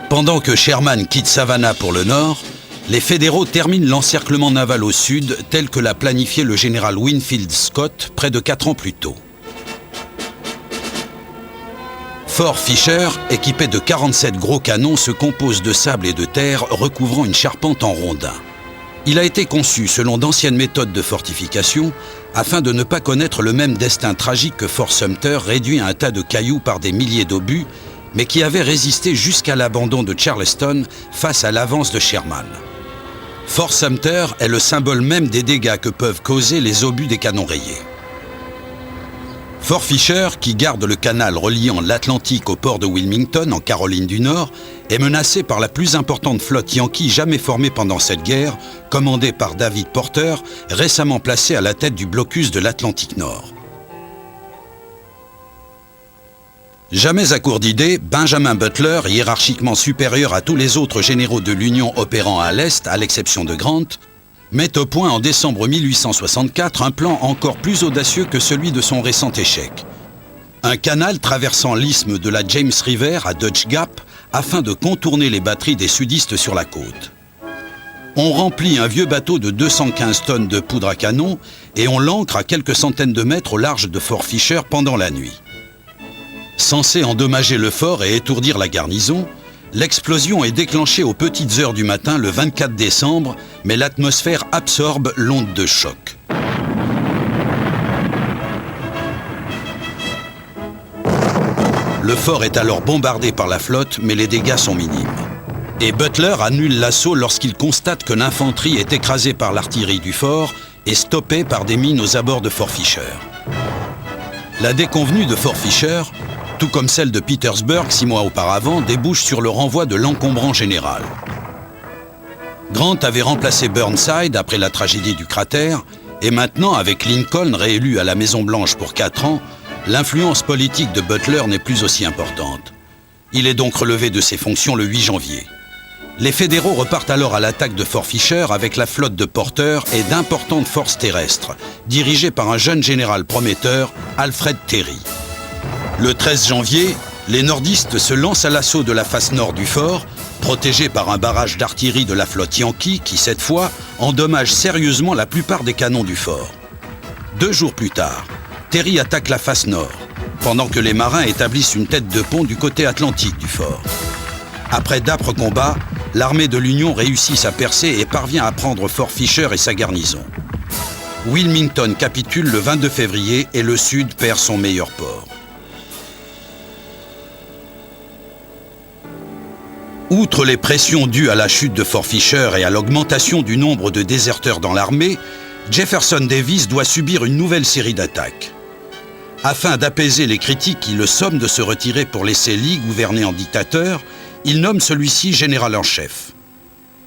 Pendant que Sherman quitte Savannah pour le nord, les fédéraux terminent l'encerclement naval au sud tel que l'a planifié le général Winfield Scott près de 4 ans plus tôt. Fort Fisher, équipé de 47 gros canons, se compose de sable et de terre recouvrant une charpente en rondins. Il a été conçu selon d'anciennes méthodes de fortification afin de ne pas connaître le même destin tragique que Fort Sumter, réduit à un tas de cailloux par des milliers d'obus, mais qui avait résisté jusqu'à l'abandon de Charleston face à l'avance de Sherman. Fort Sumter est le symbole même des dégâts que peuvent causer les obus des canons rayés. Fort Fisher, qui garde le canal reliant l'Atlantique au port de Wilmington, en Caroline du Nord, est menacé par la plus importante flotte yankee jamais formée pendant cette guerre, commandée par David Porter, récemment placé à la tête du blocus de l'Atlantique Nord. Jamais à court d'idées, Benjamin Butler, hiérarchiquement supérieur à tous les autres généraux de l'Union opérant à l'Est, à l'exception de Grant, met au point en décembre 1864 un plan encore plus audacieux que celui de son récent échec. Un canal traversant l'isthme de la James River à Dutch Gap afin de contourner les batteries des sudistes sur la côte. On remplit un vieux bateau de 215 tonnes de poudre à canon et on l'ancre à quelques centaines de mètres au large de Fort Fisher pendant la nuit. Censé endommager le fort et étourdir la garnison, l'explosion est déclenchée aux petites heures du matin le 24 décembre, mais l'atmosphère absorbe l'onde de choc. Le fort est alors bombardé par la flotte, mais les dégâts sont minimes. Et Butler annule l'assaut lorsqu'il constate que l'infanterie est écrasée par l'artillerie du fort et stoppée par des mines aux abords de Fort Fisher. La déconvenue de Fort Fisher, tout comme celle de Petersburg 6 mois auparavant, débouche sur le renvoi de l'encombrant général. Grant avait remplacé Burnside après la tragédie du cratère, et maintenant, avec Lincoln réélu à la Maison-Blanche pour 4 ans, l'influence politique de Butler n'est plus aussi importante. Il est donc relevé de ses fonctions le 8 janvier. Les fédéraux repartent alors à l'attaque de Fort Fisher avec la flotte de Porter et d'importantes forces terrestres, dirigées par un jeune général prometteur, Alfred Terry. Le 13 janvier, les nordistes se lancent à l'assaut de la face nord du fort, protégés par un barrage d'artillerie de la flotte yankee qui, cette fois, endommage sérieusement la plupart des canons du fort. 2 jours plus tard, Terry attaque la face nord, pendant que les marins établissent une tête de pont du côté atlantique du fort. Après d'âpres combats, l'armée de l'Union réussit sa percée et parvient à prendre Fort Fisher et sa garnison. Wilmington capitule le 22 février et le Sud perd son meilleur port. Outre les pressions dues à la chute de Fort Fisher et à l'augmentation du nombre de déserteurs dans l'armée, Jefferson Davis doit subir une nouvelle série d'attaques. Afin d'apaiser les critiques qui le somment de se retirer pour laisser Lee gouverner en dictateur, il nomme celui-ci général en chef.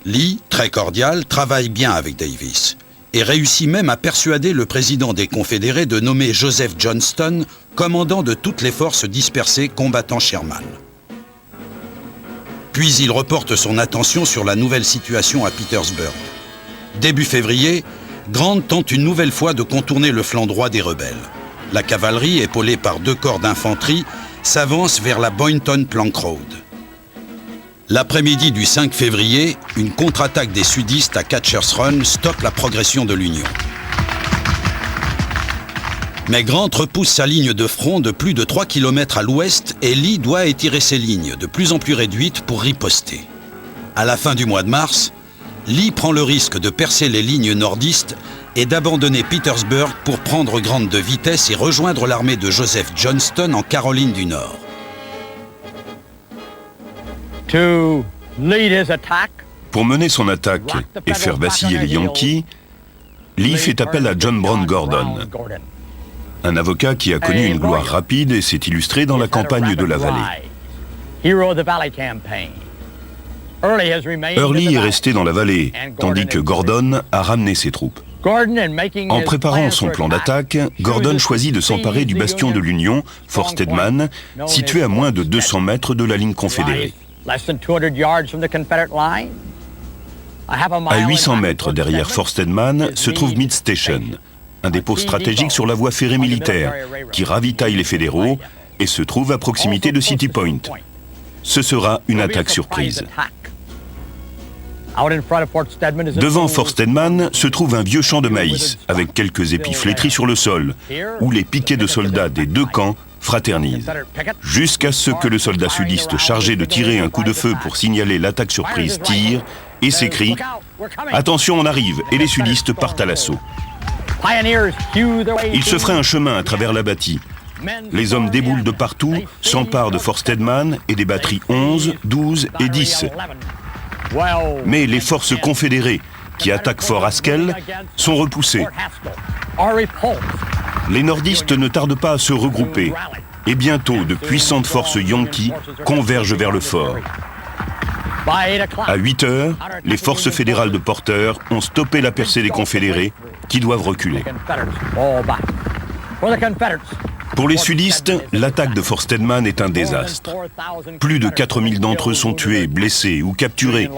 Lee, très cordial, travaille bien avec Davis et réussit même à persuader le président des Confédérés de nommer Joseph Johnston commandant de toutes les forces dispersées combattant Sherman. Puis il reporte son attention sur la nouvelle situation à Petersburg. Début février, Grant tente une nouvelle fois de contourner le flanc droit des rebelles. La cavalerie, épaulée par 2 corps d'infanterie, s'avance vers la Boynton Plank Road. L'après-midi du 5 février, une contre-attaque des sudistes à Catcher's Run stoppe la progression de l'Union. Mais Grant repousse sa ligne de front de plus de 3 km à l'ouest et Lee doit étirer ses lignes, de plus en plus réduites, pour riposter. À la fin du mois de mars, Lee prend le risque de percer les lignes nordistes et d'abandonner Petersburg pour prendre grande de vitesse et rejoindre l'armée de Joseph Johnston en Caroline du Nord. Pour mener son attaque et faire vaciller les Yankees, Lee fait appel à John Brown Gordon, un avocat qui a connu une gloire rapide et s'est illustré dans la campagne de la vallée. Early est resté dans la vallée, tandis que Gordon a ramené ses troupes. En préparant son plan d'attaque, Gordon choisit de s'emparer du bastion de l'Union, Fort Stedman, situé à moins de 200 mètres de la ligne confédérée. À 800 mètres derrière Fort Stedman se trouve Meade Station, un dépôt stratégique sur la voie ferrée militaire qui ravitaille les fédéraux et se trouve à proximité de City Point. Ce sera une attaque surprise. Devant Fort Stedman se trouve un vieux champ de maïs, avec quelques épis flétris sur le sol, où les piquets de soldats des deux camps fraternisent. Jusqu'à ce que le soldat sudiste chargé de tirer un coup de feu pour signaler l'attaque surprise tire et s'écrie « Attention, on arrive !» et les sudistes partent à l'assaut. Il se ferait un chemin à travers la bâtie. Les hommes déboulent de partout, s'emparent de Fort Stedman et des batteries 11, 12 et 10. Mais les forces confédérées qui attaquent Fort Haskell sont repoussées. Les nordistes ne tardent pas à se regrouper et bientôt de puissantes forces Yankees convergent vers le fort. À 8 heures, les forces fédérales de Porter ont stoppé la percée des confédérés qui doivent reculer. Pour les sudistes, l'attaque de Fort Stedman est un désastre. Plus de 4000 d'entre eux sont tués, blessés ou capturés.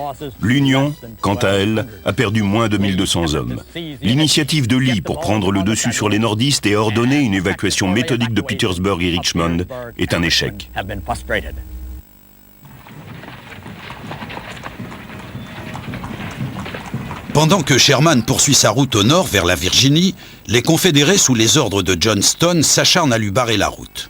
L'Union, quant à elle, a perdu moins de 1200 hommes. L'initiative de Lee pour prendre le dessus sur les nordistes et ordonner une évacuation méthodique de Petersburg et Richmond est un échec. Pendant que Sherman poursuit sa route au nord vers la Virginie, les confédérés sous les ordres de Johnston s'acharnent à lui barrer la route.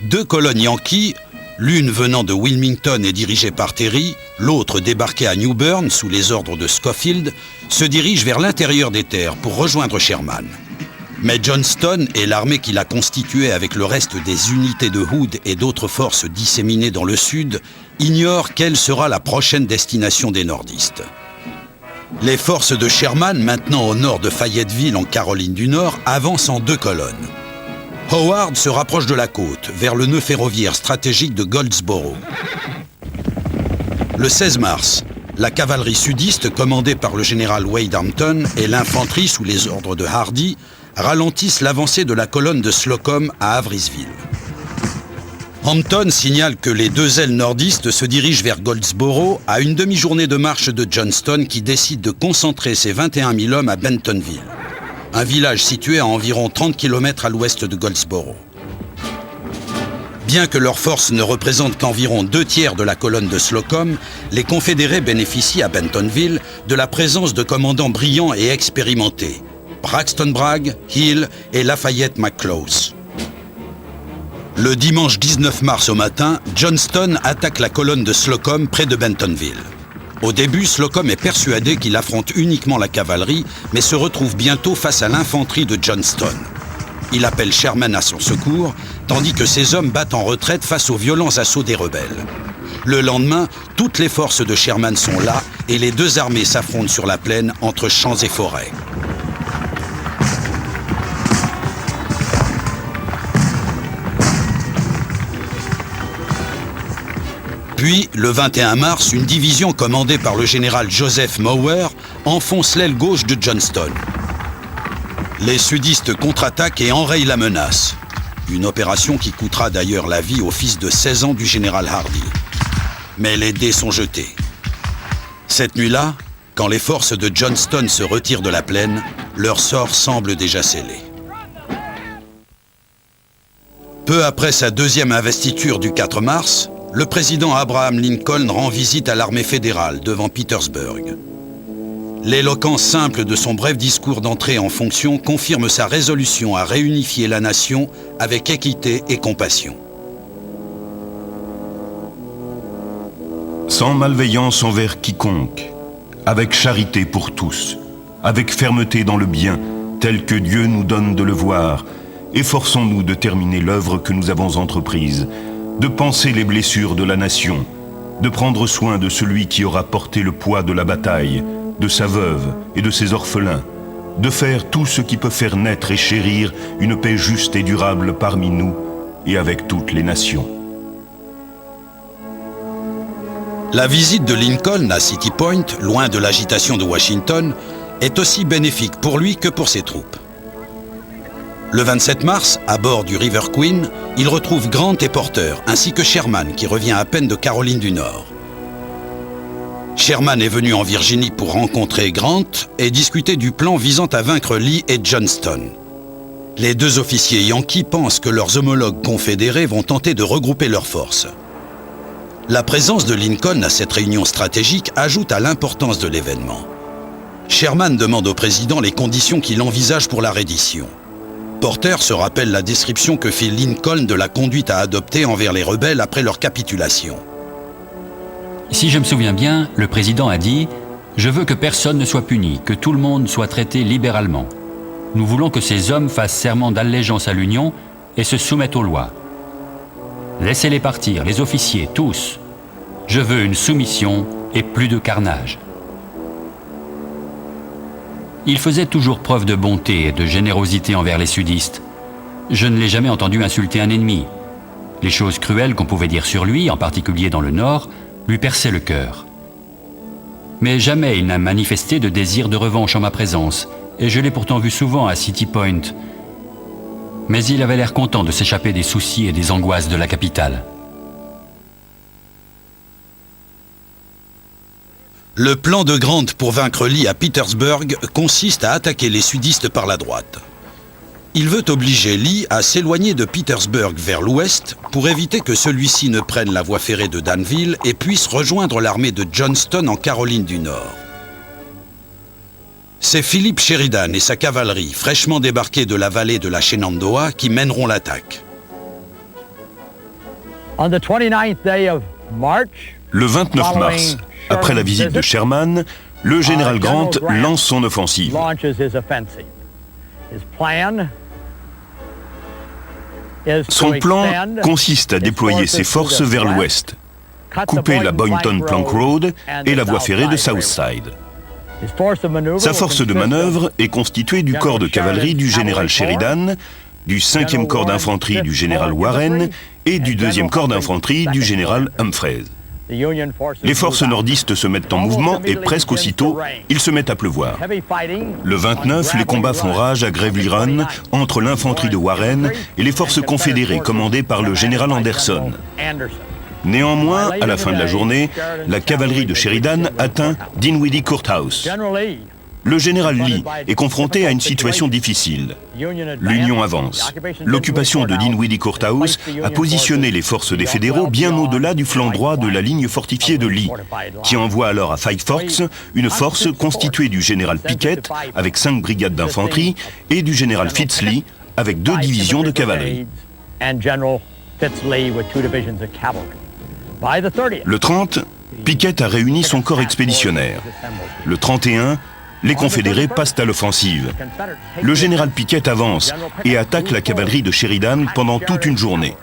Deux colonnes Yankees, l'une venant de Wilmington et dirigée par Terry, l'autre débarquée à New Bern sous les ordres de Schofield, se dirigent vers l'intérieur des terres pour rejoindre Sherman. Mais Johnston et l'armée qu'il a constituée avec le reste des unités de Hood et d'autres forces disséminées dans le sud ignorent quelle sera la prochaine destination des nordistes. Les forces de Sherman, maintenant au nord de Fayetteville en Caroline du Nord, avancent en deux colonnes. Howard se rapproche de la côte, vers le nœud ferroviaire stratégique de Goldsboro. Le 16 mars, la cavalerie sudiste, commandée par le général Wade Hampton, et l'infanterie sous les ordres de Hardee, ralentissent l'avancée de la colonne de Slocum à Averysville. Hampton signale que les deux ailes nordistes se dirigent vers Goldsboro à une demi-journée de marche de Johnston qui décide de concentrer ses 21 000 hommes à Bentonville, un village situé à environ 30 km à l'ouest de Goldsboro. Bien que leurs forces ne représentent qu'environ 2/3 de la colonne de Slocum, les confédérés bénéficient à Bentonville de la présence de commandants brillants et expérimentés, Braxton Bragg, Hill et Lafayette McClose. Le dimanche 19 mars au matin, Johnston attaque la colonne de Slocum près de Bentonville. Au début, Slocum est persuadé qu'il affronte uniquement la cavalerie, mais se retrouve bientôt face à l'infanterie de Johnston. Il appelle Sherman à son secours, tandis que ses hommes battent en retraite face aux violents assauts des rebelles. Le lendemain, toutes les forces de Sherman sont là et les deux armées s'affrontent sur la plaine entre champs et forêts. Puis, le 21 mars, une division commandée par le général Joseph Mower enfonce l'aile gauche de Johnston. Les sudistes contre-attaquent et enrayent la menace. Une opération qui coûtera d'ailleurs la vie au fils de 16 ans du général Hardee. Mais les dés sont jetés. Cette nuit-là, quand les forces de Johnston se retirent de la plaine, leur sort semble déjà scellé. Peu après sa deuxième investiture du 4 mars, le président Abraham Lincoln rend visite à l'armée fédérale devant Petersburg. L'éloquence simple de son bref discours d'entrée en fonction confirme sa résolution à réunifier la nation avec équité et compassion. Sans malveillance envers quiconque, avec charité pour tous, avec fermeté dans le bien, tel que Dieu nous donne de le voir. Efforçons-nous de terminer l'œuvre que nous avons entreprise, de panser les blessures de la nation, de prendre soin de celui qui aura porté le poids de la bataille, de sa veuve et de ses orphelins, de faire tout ce qui peut faire naître et chérir une paix juste et durable parmi nous et avec toutes les nations. La visite de Lincoln à City Point, loin de l'agitation de Washington, est aussi bénéfique pour lui que pour ses troupes. Le 27 mars, à bord du River Queen, il retrouve Grant et Porter, ainsi que Sherman, qui revient à peine de Caroline du Nord. Sherman est venu en Virginie pour rencontrer Grant et discuter du plan visant à vaincre Lee et Johnston. Les deux officiers yankees pensent que leurs homologues confédérés vont tenter de regrouper leurs forces. La présence de Lincoln à cette réunion stratégique ajoute à l'importance de l'événement. Sherman demande au président les conditions qu'il envisage pour la reddition. Porter se rappelle la description que fit Lincoln de la conduite à adopter envers les rebelles après leur capitulation. Si je me souviens bien, le président a dit « Je veux que personne ne soit puni, que tout le monde soit traité libéralement. Nous voulons que ces hommes fassent serment d'allégeance à l'Union et se soumettent aux lois. Laissez-les partir, les officiers, tous. Je veux une soumission et plus de carnage. » Il faisait toujours preuve de bonté et de générosité envers les sudistes. Je ne l'ai jamais entendu insulter un ennemi. Les choses cruelles qu'on pouvait dire sur lui, en particulier dans le Nord, lui perçaient le cœur. Mais jamais il n'a manifesté de désir de revanche en ma présence, et je l'ai pourtant vu souvent à City Point. Mais il avait l'air content de s'échapper des soucis et des angoisses de la capitale. Le plan de Grant pour vaincre Lee à Petersburg consiste à attaquer les sudistes par la droite. Il veut obliger Lee à s'éloigner de Petersburg vers l'ouest pour éviter que celui-ci ne prenne la voie ferrée de Danville et puisse rejoindre l'armée de Johnston en Caroline du Nord. C'est Philip Sheridan et sa cavalerie, fraîchement débarqués de la vallée de la Shenandoah, qui mèneront l'attaque. Le 29 mars, après la visite de Sherman, le général Grant lance son offensive. Son plan consiste à déployer ses forces vers l'ouest, couper la Boynton Plank Road et la voie ferrée de Southside. Sa force de manœuvre est constituée du corps de cavalerie du général Sheridan, du 5e corps d'infanterie du général Warren et du 2e corps d'infanterie du général Humphreys. Les forces nordistes se mettent en mouvement et presque aussitôt, il se met à pleuvoir. Le 29, les combats font rage à Gravely Run entre l'infanterie de Warren et les forces confédérées commandées par le général Anderson. Néanmoins, à la fin de la journée, la cavalerie de Sheridan atteint Dinwiddie Courthouse. Le général Lee est confronté à une situation difficile. L'Union avance. L'occupation de Dinwiddie Courthouse a positionné les forces des fédéraux bien au-delà du flanc droit de la ligne fortifiée de Lee, qui envoie alors à Five Forks une force constituée du général Pickett avec 5 brigades d'infanterie et du général Fitz-Lee avec 2 divisions de cavalerie. Le 30, Pickett a réuni son corps expéditionnaire. Le 31, les confédérés passent à l'offensive. Le général Pickett avance et attaque la cavalerie de Sheridan pendant toute une journée.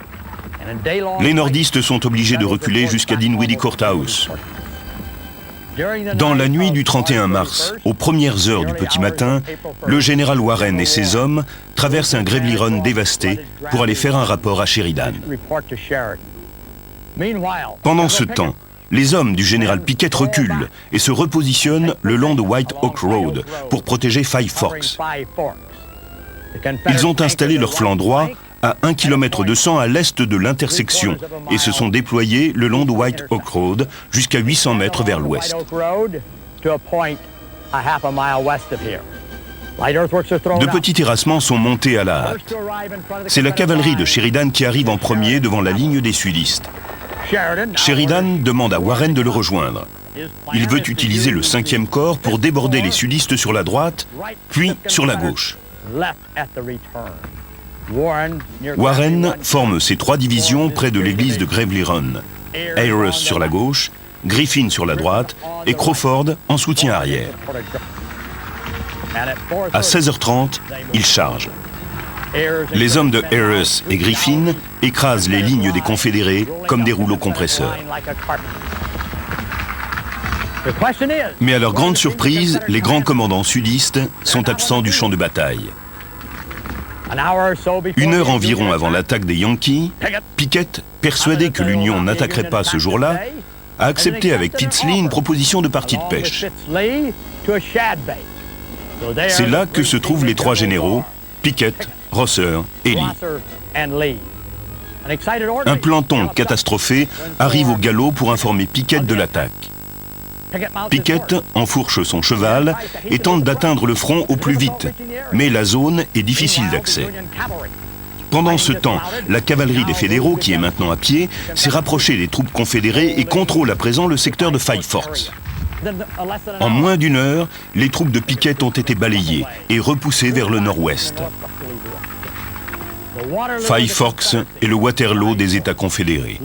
Les nordistes sont obligés de reculer jusqu'à Dinwiddie Courthouse. Dans la nuit du 31 mars, aux premières heures du petit matin, le général Warren et ses hommes traversent un Gravely Run dévasté pour aller faire un rapport à Sheridan. Pendant ce temps, les hommes du général Pickett reculent et se repositionnent le long de White Oak Road pour protéger Five Forks. Ils ont installé leur flanc droit à 1,2 km à l'est de l'intersection et se sont déployés le long de White Oak Road jusqu'à 800 mètres vers l'ouest. De petits terrassements sont montés à la hâte. C'est la cavalerie de Sheridan qui arrive en premier devant la ligne des sudistes. Sheridan demande à Warren de le rejoindre. Il veut utiliser le 5e corps pour déborder les sudistes sur la droite, puis sur la gauche. Warren forme ses 3 divisions près de l'église de Gravely Run. Ayres sur la gauche, Griffin sur la droite et Crawford en soutien arrière. À 16h30, ils chargent. Les hommes de Ayres et Griffin écrasent les lignes des Confédérés comme des rouleaux compresseurs. Mais à leur grande surprise, les grands commandants sudistes sont absents du champ de bataille. 1 heure environ avant l'attaque des Yankees, Pickett, persuadé que l'Union n'attaquerait pas ce jour-là, a accepté avec Pitsley une proposition de partie de pêche. C'est là que se trouvent les 3 généraux, Pickett, Rosser et Lee. Un planton catastrophé arrive au galop pour informer Pickett de l'attaque. Pickett enfourche son cheval et tente d'atteindre le front au plus vite, mais la zone est difficile d'accès. Pendant ce temps, la cavalerie des fédéraux, qui est maintenant à pied, s'est rapprochée des troupes confédérées et contrôle à présent le secteur de Five Forks. En moins d'1 heure, les troupes de Pickett ont été balayées et repoussées vers le nord-ouest. Five Forks est le Waterloo des États confédérés.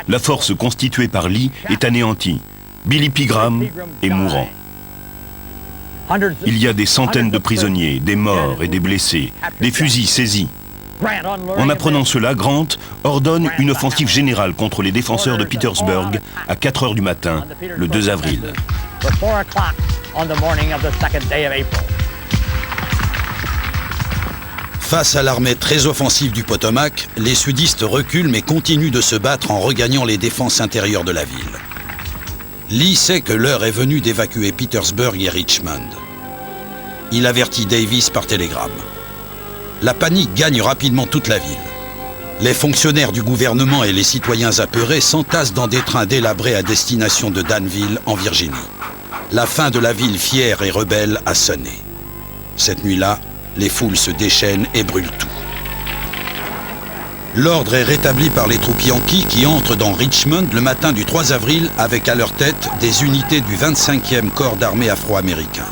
La force constituée par Lee est anéantie. Billy Pigram est mourant. Il y a des centaines de prisonniers, des morts et des blessés, des fusils saisis. En apprenant cela, Grant ordonne une offensive générale contre les défenseurs de Petersburg à 4 heures du matin, le 2 avril. Face à l'armée très offensive du Potomac, les sudistes reculent mais continuent de se battre en regagnant les défenses intérieures de la ville. Lee sait que l'heure est venue d'évacuer Petersburg et Richmond. Il avertit Davis par télégramme. La panique gagne rapidement toute la ville. Les fonctionnaires du gouvernement et les citoyens apeurés s'entassent dans des trains délabrés à destination de Danville, en Virginie. La fin de la ville fière et rebelle a sonné. Cette nuit-là, les foules se déchaînent et brûlent tout. L'ordre est rétabli par les troupes yankees qui entrent dans Richmond le matin du 3 avril avec à leur tête des unités du 25e corps d'armée afro-américain.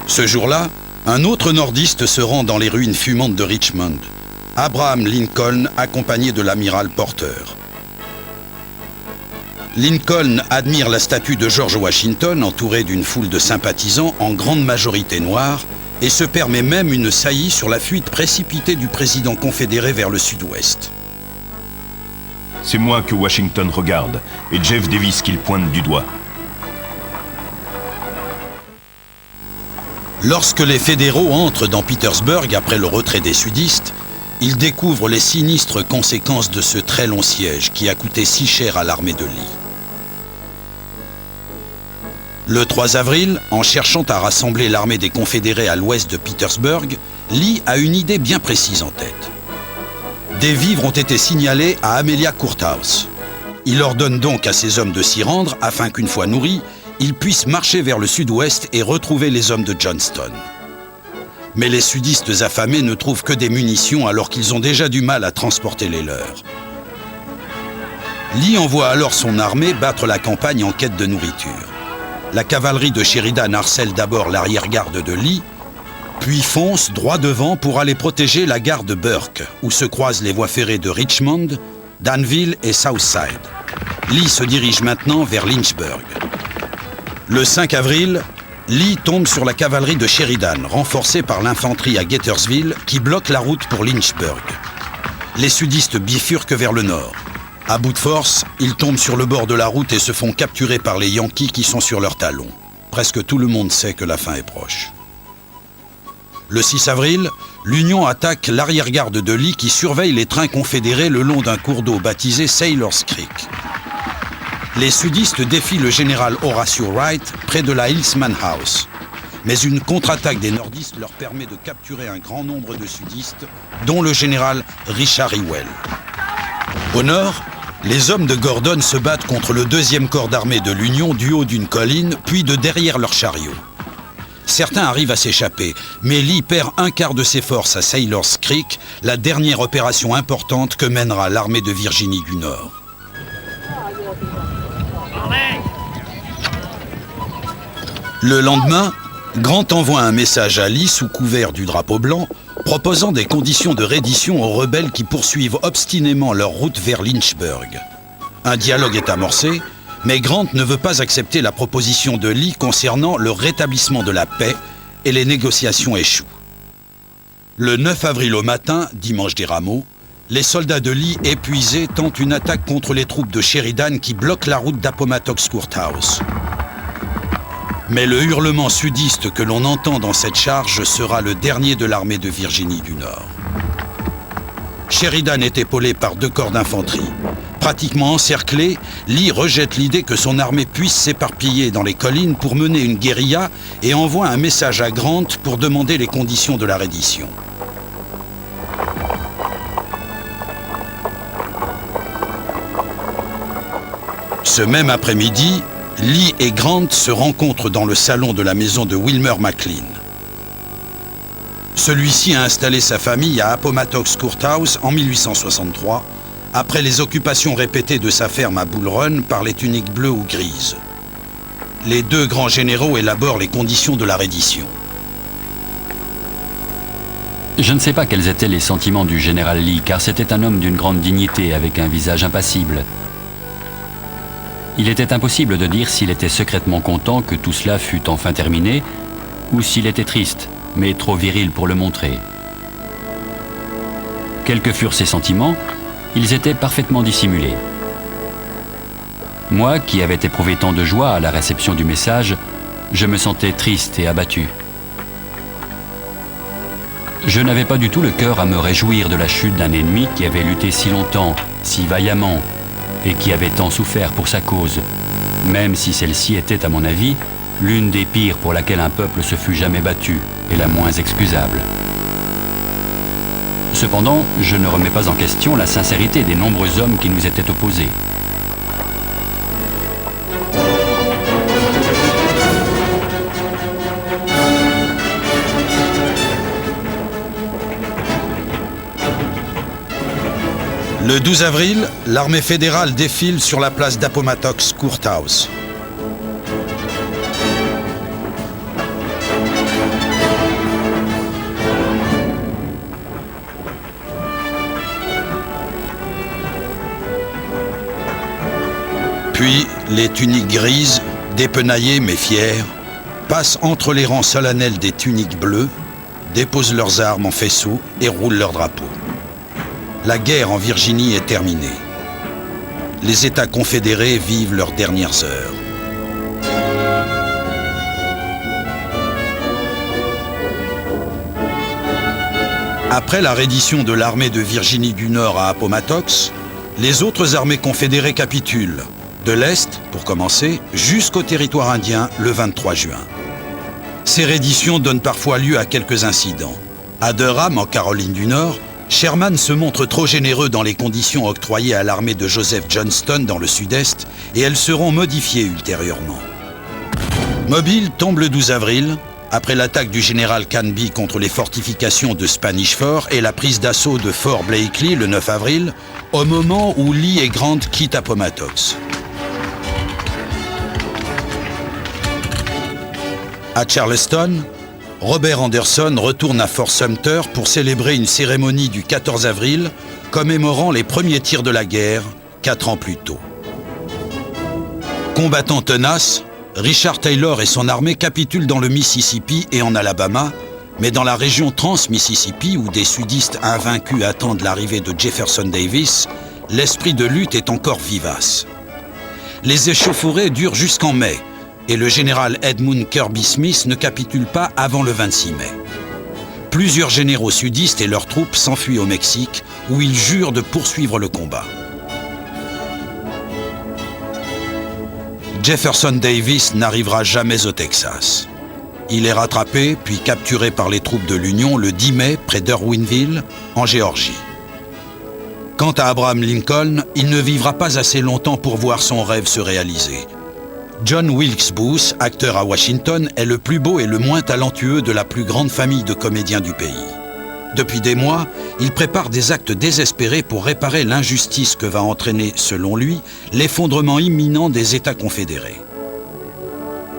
Ce jour-là, un autre nordiste se rend dans les ruines fumantes de Richmond, Abraham Lincoln accompagné de l'amiral Porter. Lincoln admire la statue de George Washington entourée d'une foule de sympathisants en grande majorité noirs et se permet même une saillie sur la fuite précipitée du président confédéré vers le sud-ouest. C'est moi que Washington regarde et Jeff Davis qu'il pointe du doigt. Lorsque les fédéraux entrent dans Petersburg après le retrait des sudistes, ils découvrent les sinistres conséquences de ce très long siège qui a coûté si cher à l'armée de Lee. Le 3 avril, en cherchant à rassembler l'armée des Confédérés à l'ouest de Petersburg, Lee a une idée bien précise en tête. Des vivres ont été signalés à Amelia Courthouse. Il ordonne donc à ses hommes de s'y rendre afin qu'une fois nourris, ils puissent marcher vers le sud-ouest et retrouver les hommes de Johnston. Mais les sudistes affamés ne trouvent que des munitions alors qu'ils ont déjà du mal à transporter les leurs. Lee envoie alors son armée battre la campagne en quête de nourriture. La cavalerie de Sheridan harcèle d'abord l'arrière-garde de Lee, puis fonce droit devant pour aller protéger la gare de Burke, où se croisent les voies ferrées de Richmond, Danville et Southside. Lee se dirige maintenant vers Lynchburg. Le 5 avril, Lee tombe sur la cavalerie de Sheridan, renforcée par l'infanterie à Gettysville, qui bloque la route pour Lynchburg. Les sudistes bifurquent vers le nord. À bout de force, ils tombent sur le bord de la route et se font capturer par les Yankees qui sont sur leurs talons. Presque tout le monde sait que la fin est proche. Le 6 avril, l'Union attaque l'arrière-garde de Lee qui surveille les trains confédérés le long d'un cours d'eau baptisé Sailor's Creek. Les sudistes défient le général Horatio Wright près de la Hillsman House. Mais une contre-attaque des nordistes leur permet de capturer un grand nombre de sudistes, dont le général Richard Ewell. Au nord, les hommes de Gordon se battent contre le 2e corps d'armée de l'Union du haut d'une colline, puis de derrière leur chariot. Certains arrivent à s'échapper, mais Lee perd un quart de ses forces à Sailor's Creek, la dernière opération importante que mènera l'armée de Virginie du Nord. Le lendemain, Grant envoie un message à Lee sous couvert du drapeau blanc, proposant des conditions de reddition aux rebelles qui poursuivent obstinément leur route vers Lynchburg. Un dialogue est amorcé, Mais Grant ne veut pas accepter la proposition de Lee concernant le rétablissement de la paix et les négociations échouent. Le 9 avril au matin, dimanche des Rameaux, les soldats de Lee, épuisés, tentent une attaque contre les troupes de Sheridan qui bloquent la route d'Appomattox Courthouse. Mais le hurlement sudiste que l'on entend dans cette charge sera le dernier de l'armée de Virginie du Nord. Sheridan est épaulé par 2 corps d'infanterie. Pratiquement encerclé, Lee rejette l'idée que son armée puisse s'éparpiller dans les collines pour mener une guérilla et envoie un message à Grant pour demander les conditions de la reddition. Ce même après-midi, Lee et Grant se rencontrent dans le salon de la maison de Wilmer McLean. Celui-ci a installé sa famille à Appomattox Courthouse en 1863, après les occupations répétées de sa ferme à Bull Run par les tuniques bleues ou grises. Les 2 grands généraux élaborent les conditions de la reddition. Je ne sais pas quels étaient les sentiments du général Lee, car c'était un homme d'une grande dignité, avec un visage impassible. Il était impossible de dire s'il était secrètement content que tout cela fût enfin terminé, ou s'il était triste, mais trop viril pour le montrer. Quels que furent ses sentiments, ils étaient parfaitement dissimulés. Moi, qui avais éprouvé tant de joie à la réception du message, je me sentais triste et abattu. Je n'avais pas du tout le cœur à me réjouir de la chute d'un ennemi qui avait lutté si longtemps, si vaillamment, et qui avait tant souffert pour sa cause, même si celle-ci était, à mon avis, l'une des pires pour laquelle un peuple se fût jamais battu, et la moins excusable. Cependant, je ne remets pas en question la sincérité des nombreux hommes qui nous étaient opposés. Le 12 avril, l'armée fédérale défile sur la place d'Appomattox Courthouse. Puis, les tuniques grises, dépenaillées mais fières, passent entre les rangs solennels des tuniques bleues, déposent leurs armes en faisceau et roulent leurs drapeaux. La guerre en Virginie est terminée. Les États confédérés vivent leurs dernières heures. Après la reddition de l'armée de Virginie du Nord à Appomattox, les autres armées confédérées capitulent, de l'Est, pour commencer, jusqu'au territoire indien le 23 juin. Ces redditions donnent parfois lieu à quelques incidents. À Durham, en Caroline du Nord, Sherman se montre trop généreux dans les conditions octroyées à l'armée de Joseph Johnston dans le sud-est et elles seront modifiées ultérieurement. Mobile tombe le 12 avril, après l'attaque du général Canby contre les fortifications de Spanish Fort et la prise d'assaut de Fort Blakely le 9 avril, au moment où Lee et Grant quittent Appomattox. À Charleston, Robert Anderson retourne à Fort Sumter pour célébrer une cérémonie du 14 avril commémorant les premiers tirs de la guerre, 4 ans plus tôt. Combattant tenace, Richard Taylor et son armée capitulent dans le Mississippi et en Alabama, mais dans la région trans-Mississippi où des sudistes invaincus attendent l'arrivée de Jefferson Davis, l'esprit de lutte est encore vivace. Les échauffourées durent jusqu'en mai, et le général Edmund Kirby Smith ne capitule pas avant le 26 mai. Plusieurs généraux sudistes et leurs troupes s'enfuient au Mexique, où ils jurent de poursuivre le combat. Jefferson Davis n'arrivera jamais au Texas. Il est rattrapé, puis capturé par les troupes de l'Union le 10 mai près d'Irwinville, en Géorgie. Quant à Abraham Lincoln, il ne vivra pas assez longtemps pour voir son rêve se réaliser. John Wilkes Booth, acteur à Washington, est le plus beau et le moins talentueux de la plus grande famille de comédiens du pays. Depuis des mois, il prépare des actes désespérés pour réparer l'injustice que va entraîner, selon lui, l'effondrement imminent des États confédérés.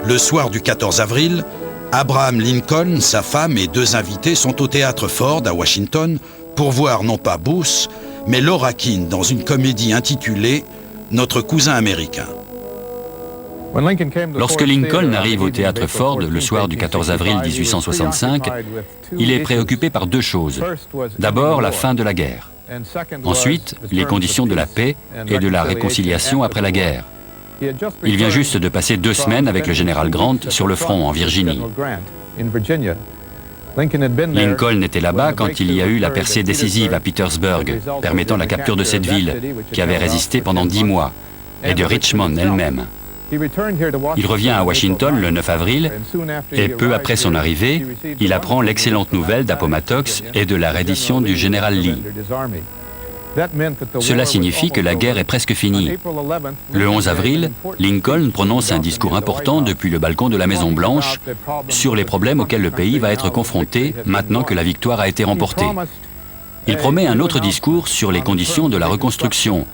Le soir du 14 avril, Abraham Lincoln, sa femme et 2 invités sont au théâtre Ford à Washington pour voir non pas Booth, mais Laura Keane dans une comédie intitulée « Notre cousin américain ». Lorsque Lincoln arrive au théâtre Ford le soir du 14 avril 1865, il est préoccupé par deux choses. D'abord, la fin de la guerre. Ensuite, les conditions de la paix et de la réconciliation après la guerre. Il vient juste de passer 2 semaines avec le général Grant sur le front en Virginie. Lincoln était là-bas quand il y a eu la percée décisive à Petersburg, permettant la capture de cette ville, qui avait résisté pendant 10 mois, et de Richmond elle-même. Il revient à Washington le 9 avril, et peu après son arrivée, il apprend l'excellente nouvelle d'Appomattox et de la reddition du général Lee. Cela signifie que la guerre est presque finie. Le 11 avril, Lincoln prononce un discours important depuis le balcon de la Maison-Blanche sur les problèmes auxquels le pays va être confronté maintenant que la victoire a été remportée. Il promet un autre discours sur les conditions de la reconstruction,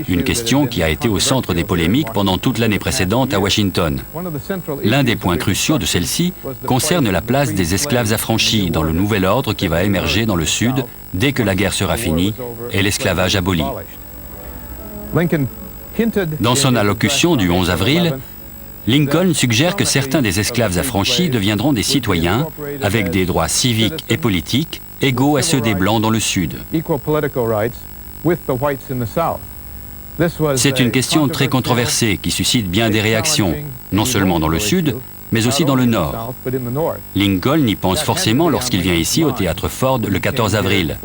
une question qui a été au centre des polémiques pendant toute l'année précédente à Washington. L'un des points cruciaux de celle-ci concerne la place des esclaves affranchis dans le nouvel ordre qui va émerger dans le Sud dès que la guerre sera finie et l'esclavage aboli. Dans son allocution du 11 avril, Lincoln suggère que certains des esclaves affranchis deviendront des citoyens avec des droits civiques et politiques égaux à ceux des Blancs dans le Sud. C'est une question très controversée qui suscite bien des réactions, non seulement dans le Sud, mais aussi dans le Nord. Lincoln y pense forcément lorsqu'il vient ici au théâtre Ford le 14 avril.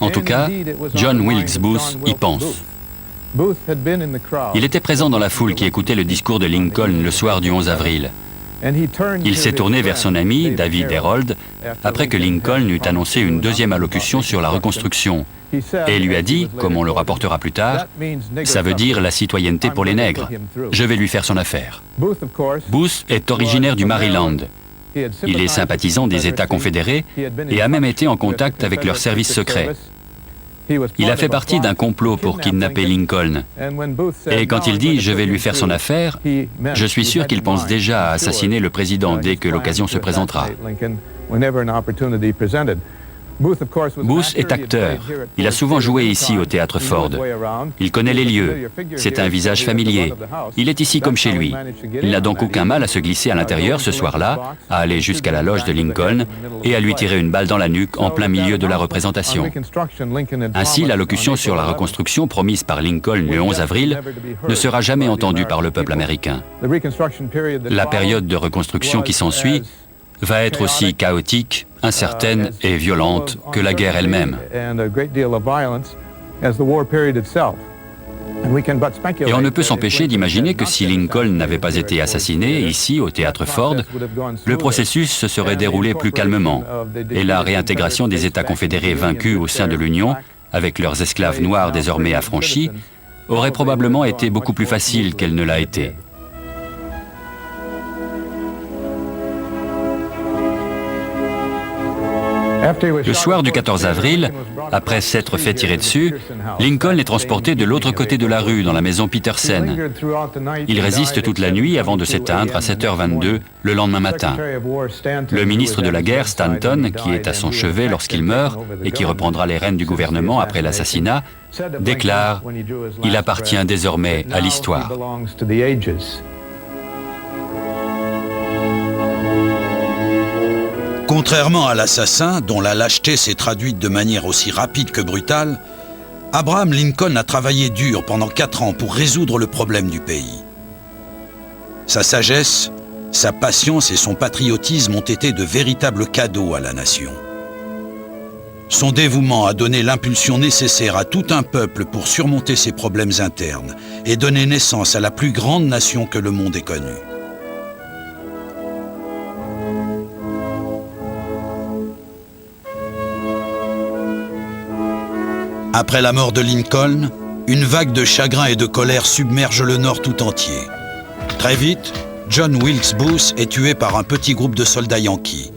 En tout cas, John Wilkes Booth y pense. Il était présent dans la foule qui écoutait le discours de Lincoln le soir du 11 avril. Il s'est tourné vers son ami, David Herold, après que Lincoln eut annoncé une deuxième allocution sur la reconstruction, et lui a dit, comme on le rapportera plus tard, « Ça veut dire la citoyenneté pour les nègres. Je vais lui faire son affaire. » Booth est originaire du Maryland. Il est sympathisant des États confédérés et a même été en contact avec leurs services secrets. Il a fait partie d'un complot pour kidnapper Lincoln. Et quand il dit « je vais lui faire son affaire », je suis sûr qu'il pense déjà à assassiner le président dès que l'occasion se présentera. Booth est acteur. Il a souvent joué ici au théâtre Ford. Il connaît les lieux. C'est un visage familier. Il est ici comme chez lui. Il n'a donc aucun mal à se glisser à l'intérieur ce soir-là, à aller jusqu'à la loge de Lincoln et à lui tirer une balle dans la nuque en plein milieu de la représentation. Ainsi, l'allocution sur la reconstruction promise par Lincoln le 11 avril ne sera jamais entendue par le peuple américain. La période de reconstruction qui s'ensuit va être aussi chaotique, incertaine et violente que la guerre elle-même. Et on ne peut s'empêcher d'imaginer que si Lincoln n'avait pas été assassiné ici au théâtre Ford, le processus se serait déroulé plus calmement et la réintégration des États confédérés vaincus au sein de l'Union, avec leurs esclaves noirs désormais affranchis, aurait probablement été beaucoup plus facile qu'elle ne l'a été. Le soir du 14 avril, après s'être fait tirer dessus, Lincoln est transporté de l'autre côté de la rue, dans la maison Petersen. Il résiste toute la nuit avant de s'éteindre à 7h22 le lendemain matin. Le ministre de la Guerre, Stanton, qui est à son chevet lorsqu'il meurt et qui reprendra les rênes du gouvernement après l'assassinat, déclare « Il appartient désormais à l'histoire ». Contrairement à l'assassin, dont la lâcheté s'est traduite de manière aussi rapide que brutale, Abraham Lincoln a travaillé dur pendant 4 ans pour résoudre le problème du pays. Sa sagesse, sa patience et son patriotisme ont été de véritables cadeaux à la nation. Son dévouement a donné l'impulsion nécessaire à tout un peuple pour surmonter ses problèmes internes et donner naissance à la plus grande nation que le monde ait connue. Après la mort de Lincoln, une vague de chagrin et de colère submerge le Nord tout entier. Très vite, John Wilkes Booth est tué par un petit groupe de soldats yankees.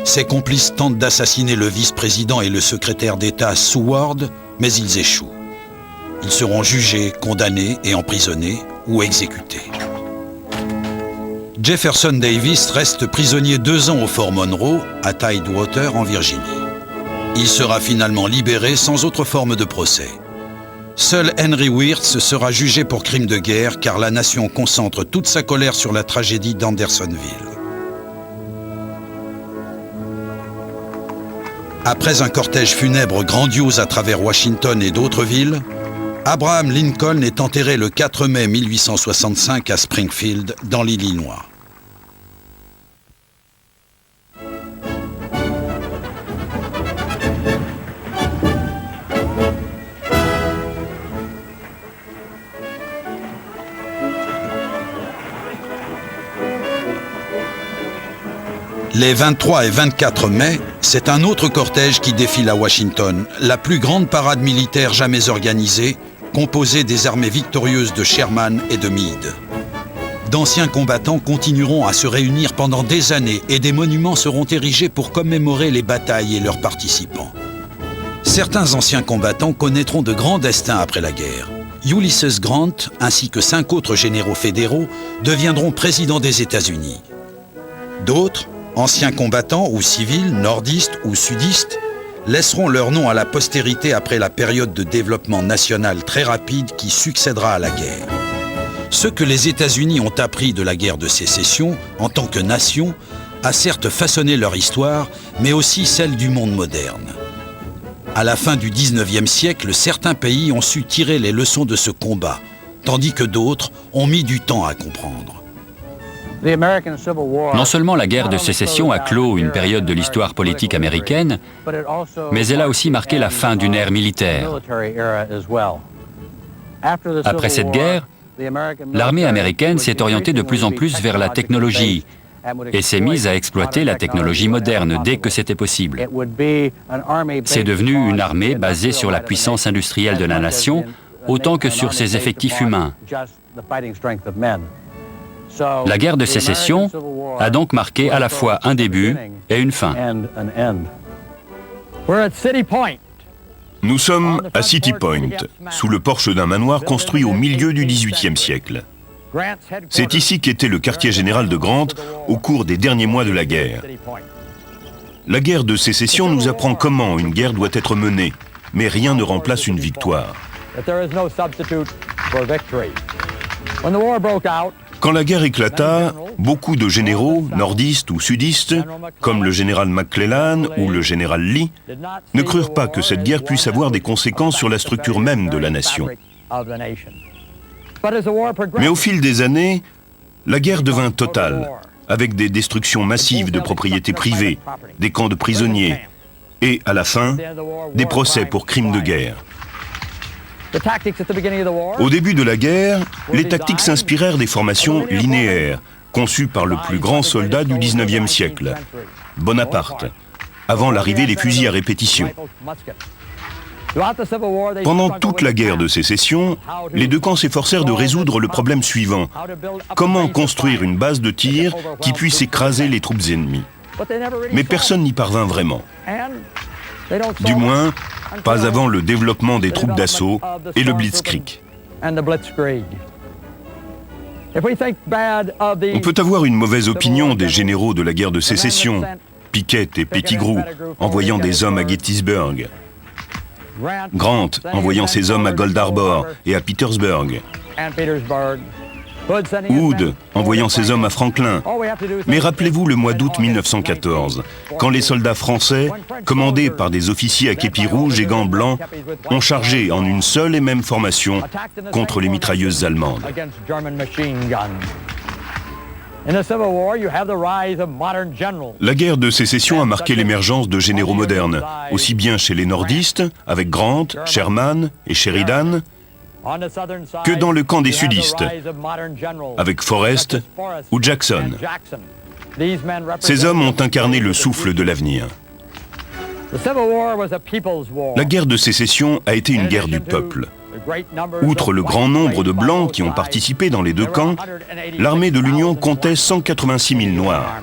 Ses complices tentent d'assassiner le vice-président et le secrétaire d'État Seward, mais ils échouent. Ils seront jugés, condamnés et emprisonnés ou exécutés. Jefferson Davis reste prisonnier 2 ans au Fort Monroe, à Tidewater, en Virginie. Il sera finalement libéré sans autre forme de procès. Seul Henry Wirtz sera jugé pour crime de guerre car la nation concentre toute sa colère sur la tragédie d'Andersonville. Après un cortège funèbre grandiose à travers Washington et d'autres villes, Abraham Lincoln est enterré le 4 mai 1865 à Springfield, dans l'Illinois. Les 23 et 24 mai, c'est un autre cortège qui défile à Washington, la plus grande parade militaire jamais organisée, composée des armées victorieuses de Sherman et de Meade. D'anciens combattants continueront à se réunir pendant des années et des monuments seront érigés pour commémorer les batailles et leurs participants. Certains anciens combattants connaîtront de grands destins après la guerre. Ulysses Grant, ainsi que 5 autres généraux fédéraux, deviendront présidents des États-Unis. D'autres, anciens combattants ou civils, nordistes ou sudistes, laisseront leur nom à la postérité après la période de développement national très rapide qui succédera à la guerre. Ce que les États-Unis ont appris de la guerre de sécession, en tant que nation, a certes façonné leur histoire, mais aussi celle du monde moderne. À la fin du XIXe siècle, certains pays ont su tirer les leçons de ce combat, tandis que d'autres ont mis du temps à comprendre. Non seulement la guerre de sécession a clos une période de l'histoire politique américaine, mais elle a aussi marqué la fin d'une ère militaire. Après cette guerre, l'armée américaine s'est orientée de plus en plus vers la technologie et s'est mise à exploiter la technologie moderne dès que c'était possible. C'est devenu une armée basée sur la puissance industrielle de la nation, autant que sur ses effectifs humains. La guerre de sécession a donc marqué à la fois un début et une fin. Nous sommes à City Point, sous le porche d'un manoir construit au milieu du XVIIIe siècle. C'est ici qu'était le quartier général de Grant au cours des derniers mois de la guerre. La guerre de sécession nous apprend comment une guerre doit être menée, mais rien ne remplace une victoire. Quand la guerre éclata, beaucoup de généraux, nordistes ou sudistes, comme le général McClellan ou le général Lee, ne crurent pas que cette guerre puisse avoir des conséquences sur la structure même de la nation. Mais au fil des années, la guerre devint totale, avec des destructions massives de propriétés privées, des camps de prisonniers, et, à la fin, des procès pour crimes de guerre. Au début de la guerre, les tactiques s'inspirèrent des formations linéaires, conçues par le plus grand soldat du XIXe siècle, Bonaparte, avant l'arrivée des fusils à répétition. Pendant toute la guerre de sécession, les deux camps s'efforcèrent de résoudre le problème suivant. Comment construire une base de tir qui puisse écraser les troupes ennemies? Mais personne n'y parvint vraiment. Du moins, pas avant le développement des troupes d'assaut et le Blitzkrieg. On peut avoir une mauvaise opinion des généraux de la guerre de sécession, Pickett et Pettigrew, envoyant des hommes à Gettysburg, Grant envoyant ses hommes à Gold Harbor et à Petersburg, Hood envoyant ses hommes à Franklin. Mais rappelez-vous le mois d'août 1914, quand les soldats français, commandés par des officiers à képi rouge et gants blancs, ont chargé en une seule et même formation contre les mitrailleuses allemandes. La guerre de sécession a marqué l'émergence de généraux modernes, aussi bien chez les nordistes, avec Grant, Sherman et Sheridan, que dans le camp des sudistes, avec Forrest ou Jackson. Ces hommes ont incarné le souffle de l'avenir. La guerre de sécession a été une guerre du peuple. Outre le grand nombre de Blancs qui ont participé dans les deux camps, l'armée de l'Union comptait 186 000 Noirs.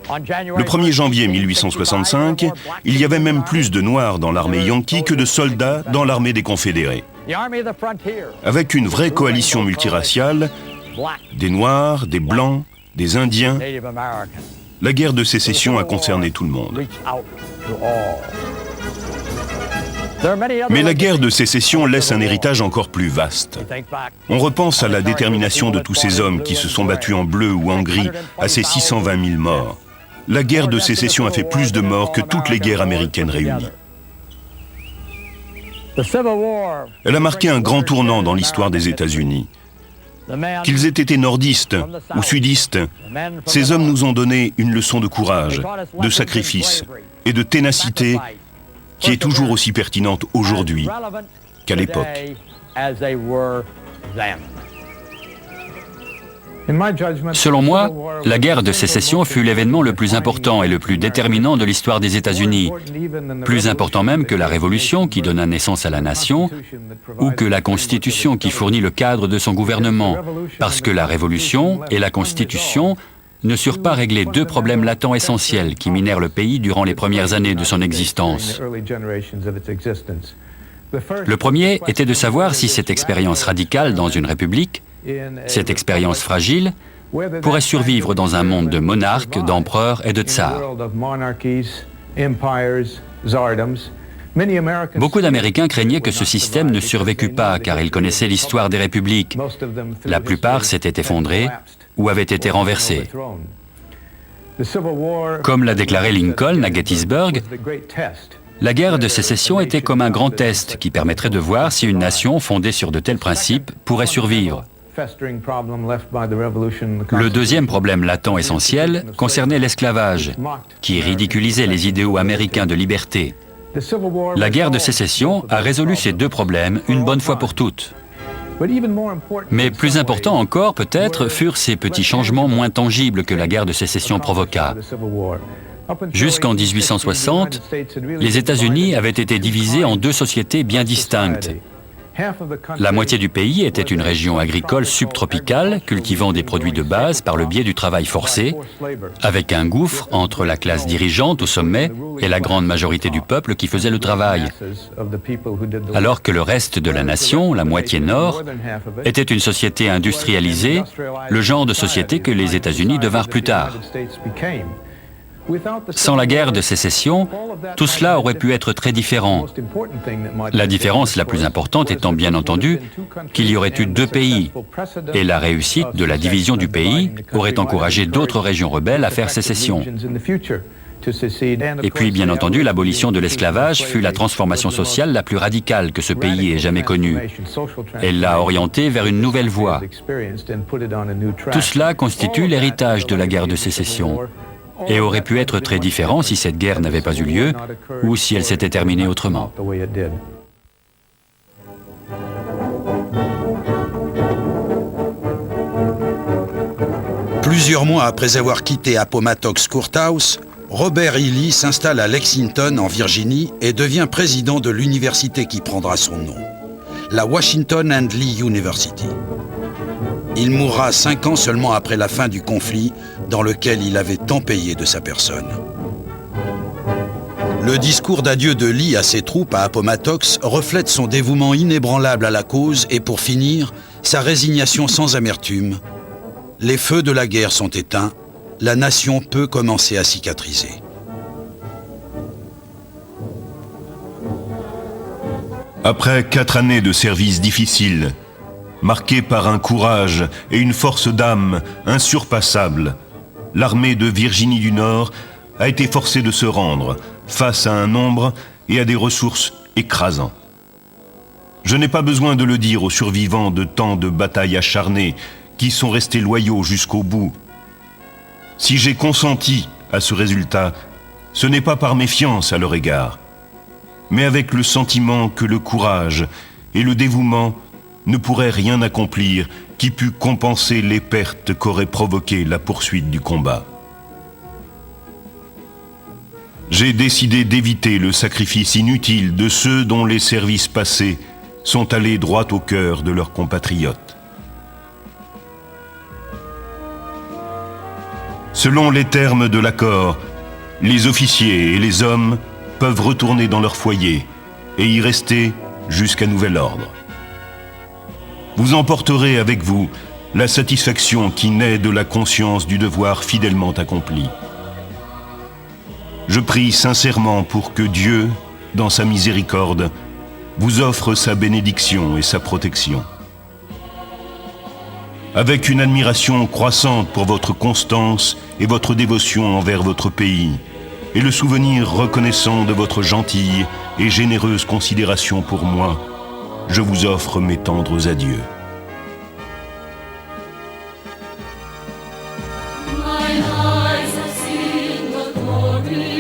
Le 1er janvier 1865, il y avait même plus de Noirs dans l'armée Yankee que de soldats dans l'armée des Confédérés. Avec une vraie coalition multiraciale, des Noirs, des Blancs, des Indiens, la guerre de sécession a concerné tout le monde. Mais la guerre de sécession laisse un héritage encore plus vaste. On repense à la détermination de tous ces hommes qui se sont battus en bleu ou en gris à ces 620 000 morts. La guerre de sécession a fait plus de morts que toutes les guerres américaines réunies. Elle a marqué un grand tournant dans l'histoire des États-Unis. Qu'ils aient été nordistes ou sudistes, ces hommes nous ont donné une leçon de courage, de sacrifice et de ténacité qui est toujours aussi pertinente aujourd'hui qu'à l'époque. Selon moi, la guerre de sécession fut l'événement le plus important et le plus déterminant de l'histoire des États-Unis, plus important même que la Révolution qui donna naissance à la nation ou que la Constitution qui fournit le cadre de son gouvernement, parce que la Révolution et la Constitution ne surent pas régler deux problèmes latents essentiels qui minèrent le pays durant les premières années de son existence. Le premier était de savoir si cette expérience radicale dans une république, cette expérience fragile, pourrait survivre dans un monde de monarques, d'empereurs et de tsars. Beaucoup d'Américains craignaient que ce système ne survécût pas car ils connaissaient l'histoire des républiques. La plupart s'étaient effondrés ou avaient été renversés. Comme l'a déclaré Lincoln à Gettysburg, la guerre de sécession était comme un grand test qui permettrait de voir si une nation fondée sur de tels principes pourrait survivre. Le deuxième problème latent essentiel concernait l'esclavage, qui ridiculisait les idéaux américains de liberté. La guerre de sécession a résolu ces deux problèmes une bonne fois pour toutes. Mais plus important encore, peut-être, furent ces petits changements moins tangibles que la guerre de sécession provoqua. Jusqu'en 1860, les États-Unis avaient été divisés en deux sociétés bien distinctes. La moitié du pays était une région agricole subtropicale, cultivant des produits de base par le biais du travail forcé, avec un gouffre entre la classe dirigeante au sommet et la grande majorité du peuple qui faisait le travail. Alors que le reste de la nation, la moitié nord, était une société industrialisée, le genre de société que les États-Unis devinrent plus tard. Sans la guerre de sécession, tout cela aurait pu être très différent. La différence la plus importante étant bien entendu qu'il y aurait eu deux pays, et la réussite de la division du pays aurait encouragé d'autres régions rebelles à faire sécession. Et puis, bien entendu, l'abolition de l'esclavage fut la transformation sociale la plus radicale que ce pays ait jamais connue. Elle l'a orienté vers une nouvelle voie. Tout cela constitue l'héritage de la guerre de sécession, et aurait pu être très différent si cette guerre n'avait pas eu lieu ou si elle s'était terminée autrement. Plusieurs mois après avoir quitté Appomattox Courthouse, Robert E. Lee s'installe à Lexington, en Virginie, et devient président de l'université qui prendra son nom, la Washington and Lee University. Il mourra 5 ans seulement après la fin du conflit dans lequel il avait tant payé de sa personne. Le discours d'adieu de Lee à ses troupes à Appomattox reflète son dévouement inébranlable à la cause et pour finir, sa résignation sans amertume. Les feux de la guerre sont éteints, la nation peut commencer à cicatriser. Après 4 années de service difficile, marquée par un courage et une force d'âme insurpassables, l'armée de Virginie du Nord a été forcée de se rendre face à un nombre et à des ressources écrasants. Je n'ai pas besoin de le dire aux survivants de tant de batailles acharnées qui sont restés loyaux jusqu'au bout. Si j'ai consenti à ce résultat, ce n'est pas par méfiance à leur égard, mais avec le sentiment que le courage et le dévouement ne pourrait rien accomplir qui pût compenser les pertes qu'aurait provoquées la poursuite du combat. J'ai décidé d'éviter le sacrifice inutile de ceux dont les services passés sont allés droit au cœur de leurs compatriotes. Selon les termes de l'accord, les officiers et les hommes peuvent retourner dans leur foyer et y rester jusqu'à nouvel ordre. Vous emporterez avec vous la satisfaction qui naît de la conscience du devoir fidèlement accompli. Je prie sincèrement pour que Dieu, dans sa miséricorde, vous offre sa bénédiction et sa protection. Avec une admiration croissante pour votre constance et votre dévotion envers votre pays, et le souvenir reconnaissant de votre gentille et généreuse considération pour moi, je vous offre mes tendres adieux. My eyes have seen the glory